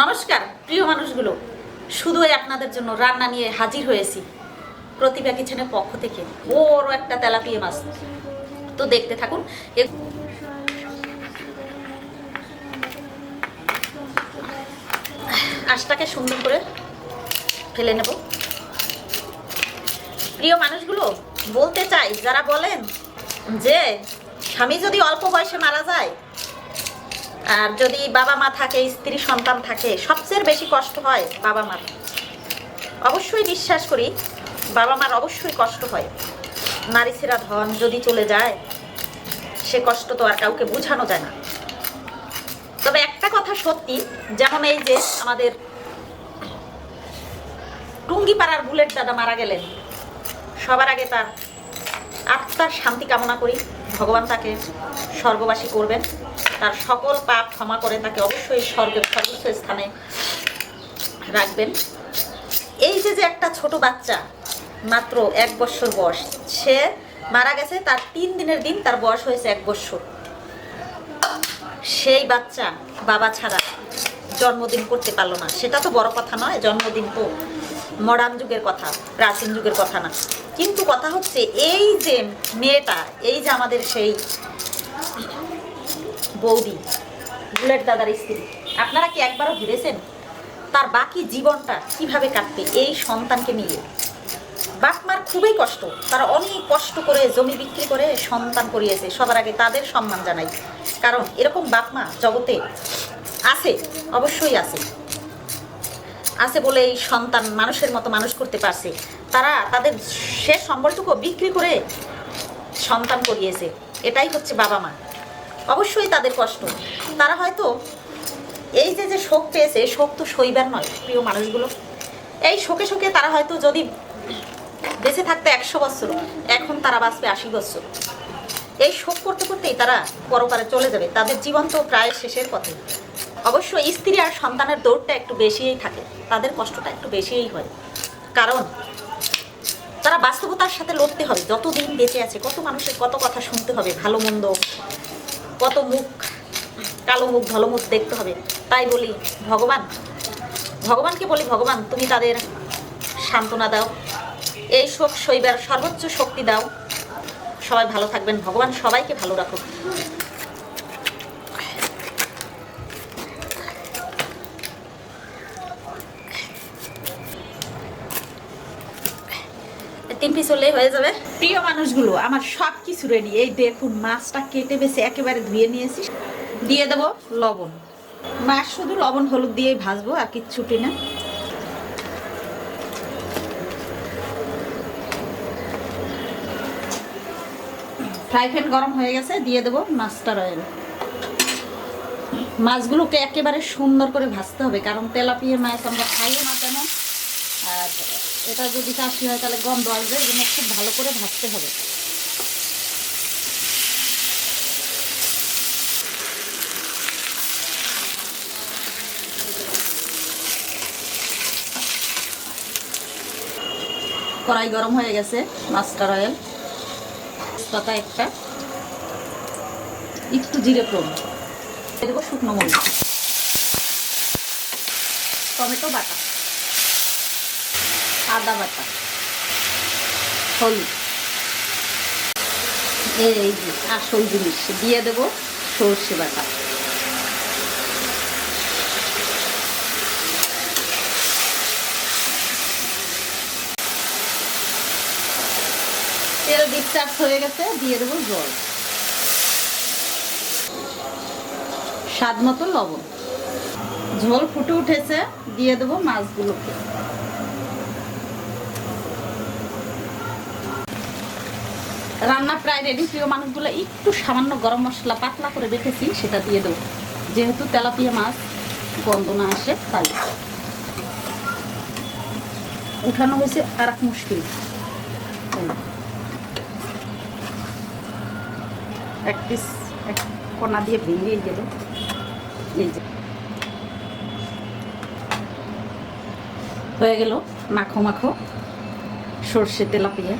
নমস্কার প্রিয় মানুষগুলো, শুধুই আপনাদের জন্য রান্না নিয়ে হাজির হয়েছি প্রতিভা কিচেনের পক্ষ থেকে। বড় একটা তেলাপিয়া মাছ, তো দেখতে থাকুন। আঁশটাকে সুন্দর করে ফেলে নেব। প্রিয় মানুষগুলো, বলতে চাই, যারা বলেন যে স্বামী যদি অল্প বয়সে মারা যায় আর যদি বাবা মা থাকে, স্ত্রী সন্তান থাকে, সবচেয়ে বেশি কষ্ট হয় বাবা মার। অবশ্যই বিশ্বাস করি বাবা মার অবশ্যই কষ্ট হয়। নারী ছেঁড়া ধন যদি চলে যায় সে কষ্ট তো আর কাউকে বোঝানো যায় না। তবে একটা কথা সত্যি, যেমন এই যে আমাদের টুঙ্গিপাড়ার বুলেট দাদা মারা গেলেন, সবার আগে তার আত্মার শান্তি কামনা করি। ভগবান তাকে স্বর্গবাসী করবেন, তার সকল পাপ ক্ষমা করে তাকে অবশ্যই স্বর্গের সর্বোচ্চ স্থানে রাখবেন। এই যে একটা ছোট বাচ্চা, মাত্র 1 বছর বয়স, সে মারা গেছে, তার 3 দিনের দিন তার বয়স হয়েছে 1 বছর। সেই বাচ্চা বাবা ছাড়া জন্মদিন করতে পারলো না, সেটা তো বড় কথা নয়। জন্মদিন তো মডার্ন যুগের কথা, প্রাচীন যুগের কথা না। কিন্তু কথা হচ্ছে এই যে মেয়েটা, এই যে আমাদের সেই বৌদি, বুলেট দাদার স্ত্রী, আপনারা কি একবারও ভেবেছেন তার বাকি জীবনটা কিভাবে কাটবে এই সন্তানকে নিয়ে? বাপ মার খুবই কষ্ট, তারা অনেক কষ্ট করে জমি বিক্রি করে সন্তান করিয়েছে। সবার আগে তাদের সম্মান জানাই, কারণ এরকম বাপ মা জগতে আছে, অবশ্যই আছে বলে এই সন্তান মানুষের মতো মানুষ করতে পারছে। তারা তাদের শেষ সম্বলটুকু বিক্রি করে সন্তান করিয়েছে। এটাই হচ্ছে বাবা মা, অবশ্যই তাদের কষ্ট। তারা হয়তো এই যে শোক পেয়েছে, শোক তো সইবার নয় প্রিয় মানুষগুলো। এই শোকে শোকে তারা হয়তো যদি বেঁচে থাকতে 100 বছর, এখন তারা বাঁচবে 80 বছর। এই শোক করতে করতেই তারা পরপারে চলে যাবে, তাদের জীবন তো প্রায় শেষের পথে। অবশ্যই স্ত্রী আর সন্তানের দৌড়টা একটু বেশিই থাকে, তাদের কষ্টটা একটু বেশিই হয়, কারণ তারা বাস্তবতার সাথে লড়তে হবে। যতদিন বেঁচে আছে কত মানুষের কত কথা শুনতে হবে, ভালো মন্দ, কত মুখ, কালো মুখ ভালো মুখ দেখতে হবে। তাই বলি ভগবানকে বলি, ভগবান তুমি তাদের সান্ত্বনা দাও, এই শোক সইবার সর্বোচ্চ শক্তি দাও। সবাই ভালো থাকবেন, ভগবান সবাইকে ভালো রাখুক। 3 পিস হলেই হয়ে যাবে। প্রিয় মানুষগুলো, আমার সব কিছু রেডি। এই দেখুন, মাছটা কেটে বেছে একেবারে ধুয়ে নিয়েছি। দিয়ে দেবো লবণ। মাছ শুধু লবণ হলুদ দিয়েই ভাজবো, আর কিচ্ছুটি না। ফ্রাই প্যান গরম হয়ে গেছে, দিয়ে দেবো মাস্টার অয়েল। মাছগুলোকে একেবারে সুন্দর করে ভাজতে হবে, কারণ তেলাপিয়া মাছ আমরা খাইও না তেমন, আর এটা যদি কাশি হয় তাহলে গন্ধ আসবে। এই জন্য খুব ভালো করে ভাজতে হবে। কড়াই গরম হয়ে গেছে, মাস্টার অয়েল, পাতা একটা, একটু জিরে ফোড়ন দেবো, শুকনো মরিচ, টমেটো বাটা, আদা বাটা, হলুদ, এই যে আসল জিনিস দিয়ে দেবো সর্ষে বাটা। তেল ডিসচার্জ হয়ে গেছে, দিয়ে দেবো জল, স্বাদ মতো লবণ। ঝোল ফুটে উঠেছে, দিয়ে দেবো মাছগুলোকে। রান্না প্রায় রেডি প্রিয় মানুষগুলো। একটু সামান্য গরম মশলা পাতলা করে রেখেছি, সেটা দিয়ে দেবো, যেহেতু তেলাপিয়া মাছ গন্ধ না আসে তাই। উঠানো হয়েছে আর এক মুশকিল, এক পিস এক কোনা দিয়ে ভেঙে গেল। এই যে হয়ে গেল মাখো মাখো সর্ষে তেলাপিয়া।